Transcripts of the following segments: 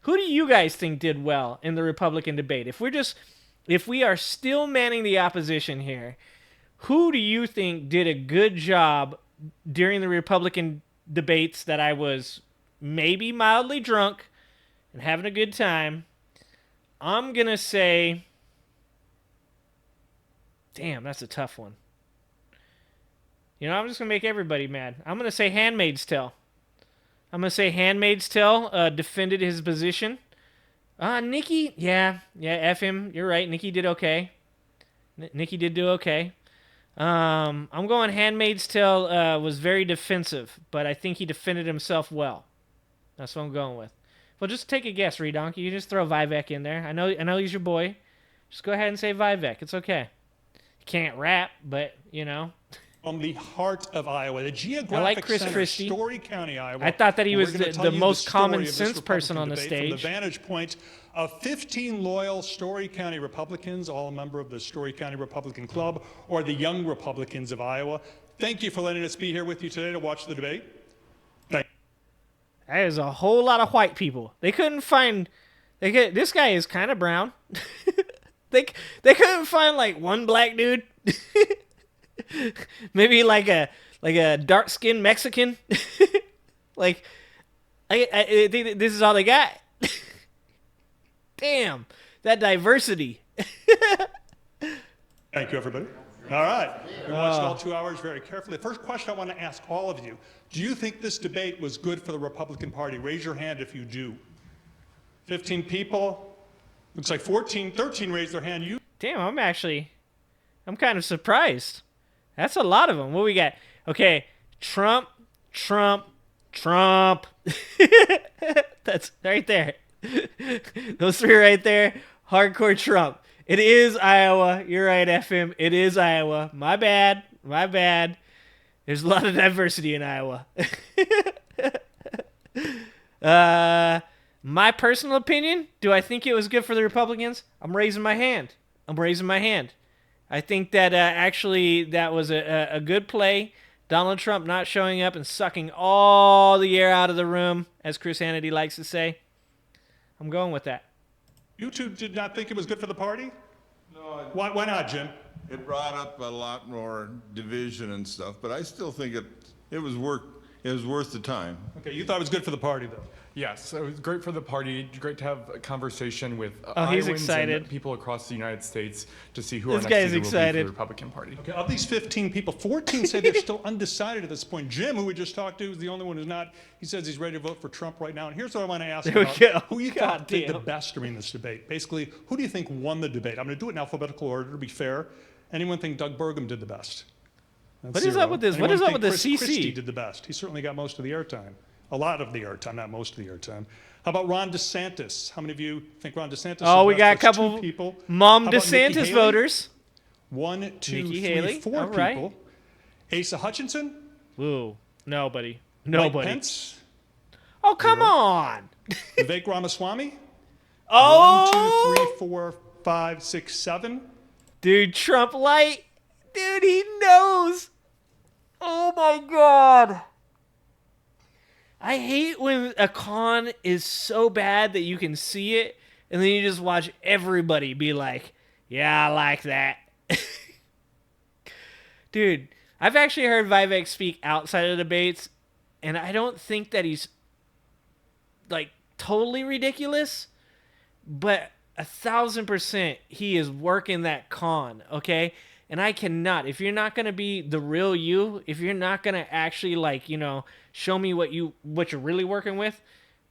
Who do you guys think did well in the Republican debate? If we are still manning the opposition here, who do you think did a good job during the Republican debates that I was maybe mildly drunk and having a good time? I'm going to say, damn, that's a tough one. I'm just going to make everybody mad. I'm going to say Handmaid's Tale. Handmaid's Tale defended his position. Nikki, yeah, F him. You're right. Nikki did okay. Nikki did do okay. I'm going Handmaid's Tale was very defensive, but I think he defended himself well. That's what I'm going with. Well, just take a guess, Redonkey. You just throw Vivek in there. I know he's your boy. Just go ahead and say Vivek. It's okay. He can't rap, but From the heart of Iowa, the geographic I like Chris center, Christie. Story County, Iowa. I thought that he was We're gonna the tell you most story common of this sense person Republican on the debate stage. From the vantage point of 15 loyal Story County Republicans, all a member of the Story County Republican Club, or the Young Republicans of Iowa. Thank you for letting us be here with you today to watch the debate. That is a whole lot of white people. They couldn't find. This guy is kind of brown. they couldn't find like one black dude. Maybe like a dark skinned Mexican. I think this is all they got. Damn, that diversity. Thank you, everybody. All right. We watched all 2 hours very carefully. The first question I want to ask all of you, do you think this debate was good for the Republican Party? Raise your hand if you do. 15 people. Looks like 13 raised their hand. Damn, I'm kind of surprised. That's a lot of them. What we got? Okay, Trump. That's right there. Those three right there. Hardcore Trump. It is Iowa. You're right, FM. It is Iowa. My bad. There's a lot of diversity in Iowa. My personal opinion, do I think it was good for the Republicans? I'm raising my hand. I think that actually that was a good play. Donald Trump not showing up and sucking all the air out of the room, as Chris Hannity likes to say. I'm going with that. You two did not think it was good for the party? No. Why not, Jim? It brought up a lot more division and stuff, but I still think it was worth the time. Okay, you thought it was good for the party, though. Yes, it was great for the party. Great to have a conversation with he's Iowans excited. and people across the United States to see who This our guy next is leader will be for excited. the Republican Party. Okay, of these 15 people, 14 say they're still undecided at this point. Jim, who we just talked to, is the only one who's not. He says he's ready to vote for Trump right now. And here's what I want to ask There we about. go. Who you God thought did the damn. best during this debate? Basically, who do you think won the debate? I'm going to do it in alphabetical order to be fair. Anyone think Doug Burgum did the best? That's What is zero. up with this? What Anyone is up think with this Chris CC? Christie did the best. He certainly got most of the airtime. A lot of the airtime, not most of the airtime. How about Ron DeSantis? How many of you think Ron DeSantis? Oh, is we best? got a That's couple two people. Mom How about Nikki DeSantis Haley? voters. 1, 2, Nikki 3, Haley. 4 All right. people. Asa Hutchinson. Woo. Nobody. Mike Pence. Oh, come on. Vivek Ramaswamy. Oh. 1, 2, 3, 4, 5, 6, 7. Dude, Trump light. Dude, he knows. Oh, my God. I hate when a con is so bad that you can see it, and then you just watch everybody be like, yeah, I like that. Dude, I've actually heard Vivek speak outside of debates, and I don't think that he's, like, totally ridiculous, but 1,000% he is working that con, okay? And I cannot. If you're not going to be the real you, if you're not going to actually, like, show me what you're really working with,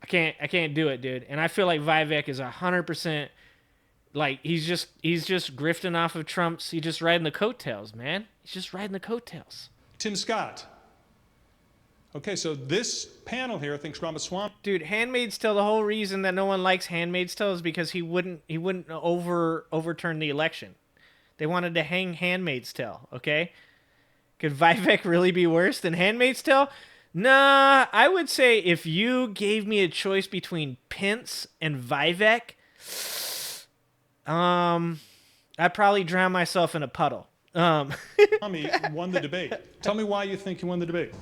I can't do it, dude. And I feel like Vivek is 100%, like, he's just grifting off of Trump's. He's just riding the coattails, man. He's just riding the coattails. Tim Scott. Okay, so this panel here thinks Ramaswamy. Dude, Handmaid's Tale, the whole reason that no one likes Handmaid's Tale is because he wouldn't overturn the election. They wanted to hang Handmaid's Tale, okay? Could Vivek really be worse than Handmaid's Tale? Nah, I would say if you gave me a choice between Pence and Vivek, I'd probably drown myself in a puddle. Tommy won the debate. Tell me why you think he won the debate.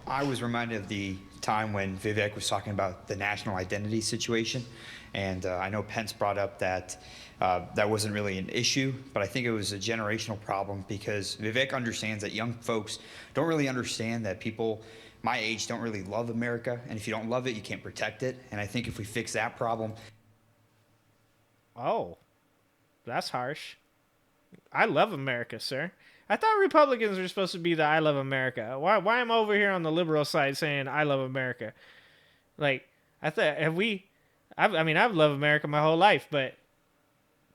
I was reminded of the time when Vivek was talking about the national identity situation, and I know Pence brought up that that wasn't really an issue, but I think it was a generational problem because Vivek understands that young folks don't really understand that people my age don't really love America, and if you don't love it, you can't protect it. And I think if we fix that problem... Oh, that's harsh. I love America, sir. I thought Republicans were supposed to be the I love America. Why am I over here on the liberal side saying I love America? Like, I thought, I've loved America my whole life, but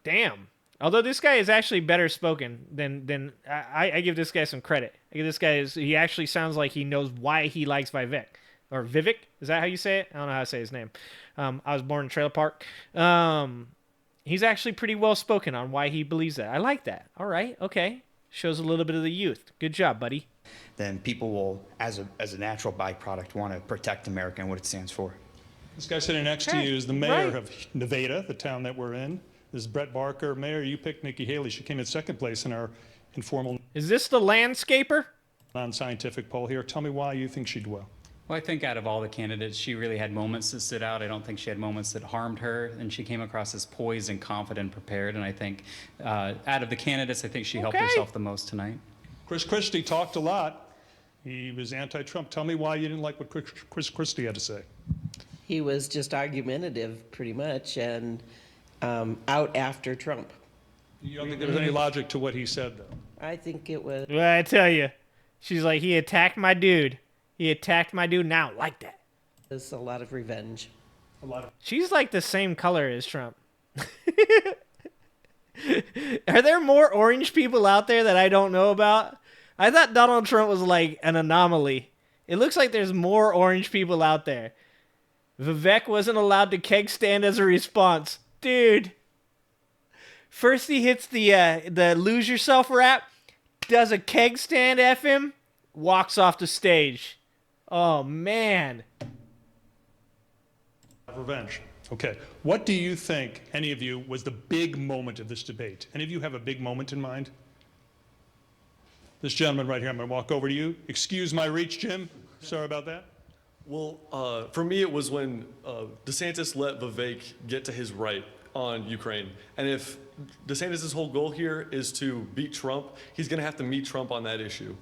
damn. Although this guy is actually better spoken than I give this guy some credit. I give this guy, he actually sounds like he knows why he likes Vivek. Or Vivek? Is that how you say it? I don't know how to say his name. I was born in Trailer Park. He's actually pretty well spoken on why he believes that. I like that. All right, okay. Shows a little bit of the youth. Good job, buddy. Then people will, as a natural byproduct, want to protect America and what it stands for. This guy sitting next to you is the mayor of Nevada, the town that we're in. This is Brett Barker. Mayor, you picked Nikki Haley. She came in second place in our informal Is this the landscaper? non-scientific poll here. Tell me why you think she'd well. Well, I think out of all the candidates, she really had moments that stood out. I don't think she had moments that harmed her, and she came across as poised and confident and prepared. And I think out of the candidates, I think she helped herself the most tonight. Chris Christie talked a lot. He was anti-Trump. Tell me why you didn't like what Chris Christie had to say. He was just argumentative, pretty much, and out after Trump. You don't think there was any logic to what he said, though? I think it was. Well, I tell you, she's like, he attacked my dude. He attacked my dude. Now, like that. There's a lot of revenge. She's like the same color as Trump. Are there more orange people out there that I don't know about? I thought Donald Trump was like an anomaly. It looks like there's more orange people out there. Vivek wasn't allowed to keg stand as a response. Dude. First he hits the lose yourself rap, does a keg stand F him, walks off the stage. Oh, man. Revenge. Okay. What do you think, any of you, was the big moment of this debate? Any of you have a big moment in mind? This gentleman right here, I'm going to walk over to you. Excuse my reach, Jim. Sorry about that. Well, for me, it was when DeSantis let Vivek get to his right on Ukraine. And if DeSantis' whole goal here is to beat Trump, he's going to have to meet Trump on that issue.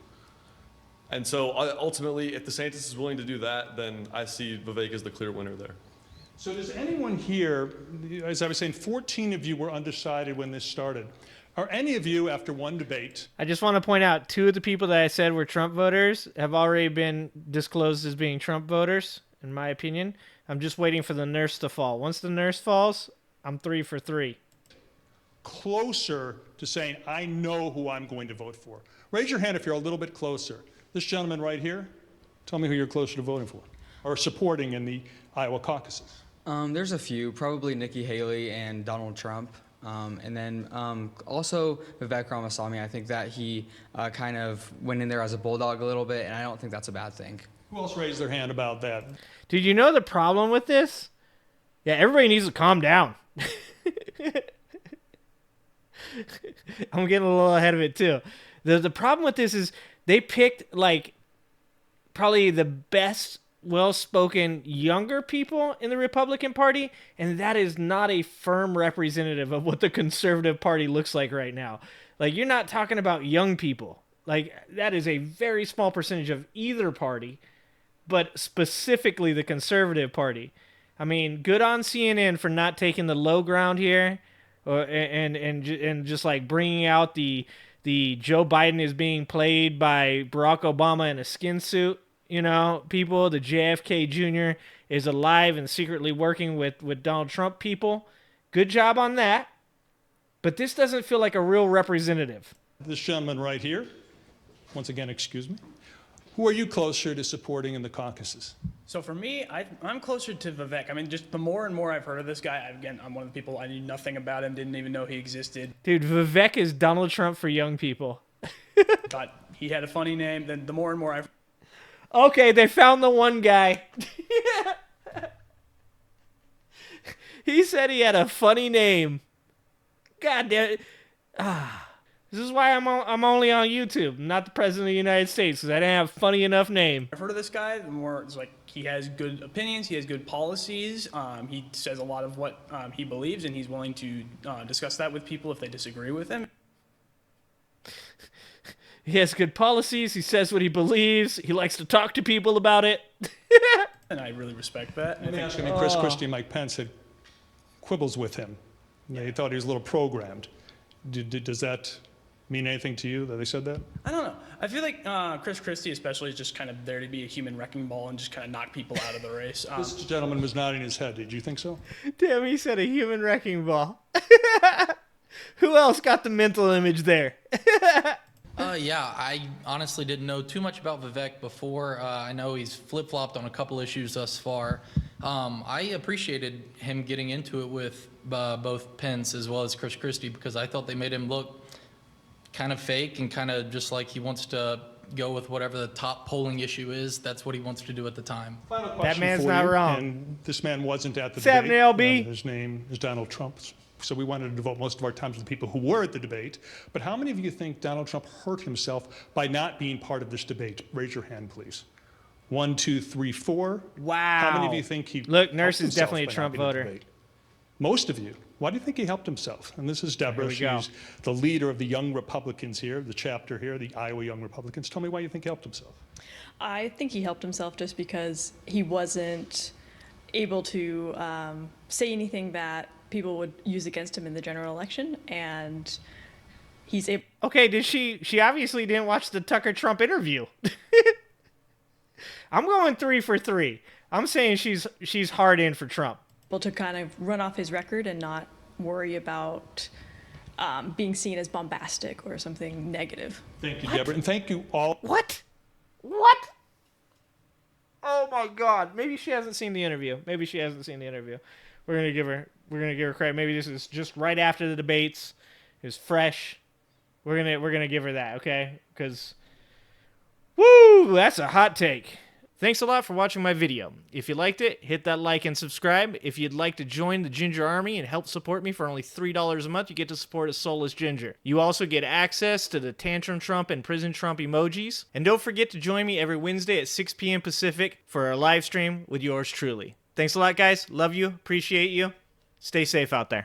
And so ultimately, if DeSantis is willing to do that, then I see Vivek as the clear winner there. So does anyone here, as I was saying, 14 of you were undecided when this started. Are any of you, after one debate... I just want to point out, 2 of the people that I said were Trump voters have already been disclosed as being Trump voters, in my opinion. I'm just waiting for the nurse to fall. Once the nurse falls, I'm 3 for 3. Closer to saying, I know who I'm going to vote for. Raise your hand if you're a little bit closer. This gentleman right here, tell me who you're closer to voting for or supporting in the Iowa caucuses. There's a few, probably Nikki Haley and Donald Trump. And then also Vivek Ramaswamy. I think that he kind of went in there as a bulldog a little bit, and I don't think that's a bad thing. Who else raised their hand about that? Dude, you know the problem with this? Yeah, everybody needs to calm down. I'm getting a little ahead of it, too. The problem with this is they picked, like, probably the best well-spoken younger people in the Republican Party, and that is not a firm representative of what the Conservative Party looks like right now. Like, you're not talking about young people. Like, that is a very small percentage of either party, but specifically the Conservative Party. I mean, good on CNN for not taking the low ground here, and just like bringing out the Joe Biden is being played by Barack Obama in a skin suit. You know, people, the JFK Jr. is alive and secretly working with Donald Trump people. Good job on that. But this doesn't feel like a real representative. This gentleman right here, once again, excuse me. Who are you closer to supporting in the caucuses? So for me, I'm closer to Vivek. I mean, just the more and more I've heard of this guy, I'm one of the people, I knew nothing about him, didn't even know he existed. Dude, Vivek is Donald Trump for young people. Thought he had a funny name. Then the more and more I've... Okay, they found the one guy. He said he had a funny name. God damn it. This is why I'm only on YouTube, not the president of the United States, because I didn't have a funny enough name. I've heard of this guy, the more it's like he has good opinions, he has good policies, he says a lot of what he believes, and he's willing to discuss that with people if they disagree with him. He has good policies, he says what he believes, he likes to talk to people about it. And I really respect that. Let me ask you, I mean, Chris Christie and Mike Pence had quibbles with him. They thought he was a little programmed. Does that mean anything to you that they said that? I don't know. I feel like Chris Christie especially is just kind of there to be a human wrecking ball and just kind of knock people out of the race. This gentleman was nodding his head. Did you think so? Damn, he said a human wrecking ball. Who else got the mental image there? Yeah, I honestly didn't know too much about Vivek before. I know he's flip-flopped on a couple issues thus far. I appreciated him getting into it with both Pence as well as Chris Christie because I thought they made him look kind of fake and kind of just like he wants to go with whatever the top polling issue is. That's what he wants to do at the time. Final question That man's for not you, wrong. And this man wasn't at the 7 debate. LB. His name is Donald Trump. So we wanted to devote most of our time to the people who were at the debate. But how many of you think Donald Trump hurt himself by not being part of this debate? Raise your hand, please. 1, 2, 3, 4. Wow. How many of you think he Look, helped Nurse is himself definitely a by not Trump being at the voter. debate? Most of you. Why do you think he helped himself? And this is Deborah. Here we go. She's the leader of the Young Republicans here, the chapter here, the Iowa Young Republicans. Tell me why you think he helped himself. I think he helped himself just because he wasn't able to say anything that people would use against him in the general election, and he's able. Okay, did she obviously didn't watch the Tucker Trump interview. I'm going 3 for 3. I'm saying she's hard in for Trump. To kind of run off his record and not worry about being seen as bombastic or something negative. Thank you, Deborah. And thank you all. What? Oh my God. Maybe she hasn't seen the interview. We're gonna give her credit. Maybe this is just right after the debates. It was fresh. We're gonna give her that, okay? Because, woo, that's a hot take. Thanks a lot for watching my video. If you liked it, hit that like and subscribe. If you'd like to join the Ginger Army and help support me for only $3 a month, you get to support a soulless ginger. You also get access to the Tantrum Trump and Prison Trump emojis. And don't forget to join me every Wednesday at 6 p.m. Pacific for a live stream with yours truly. Thanks a lot, guys. Love you. Appreciate you. Stay safe out there.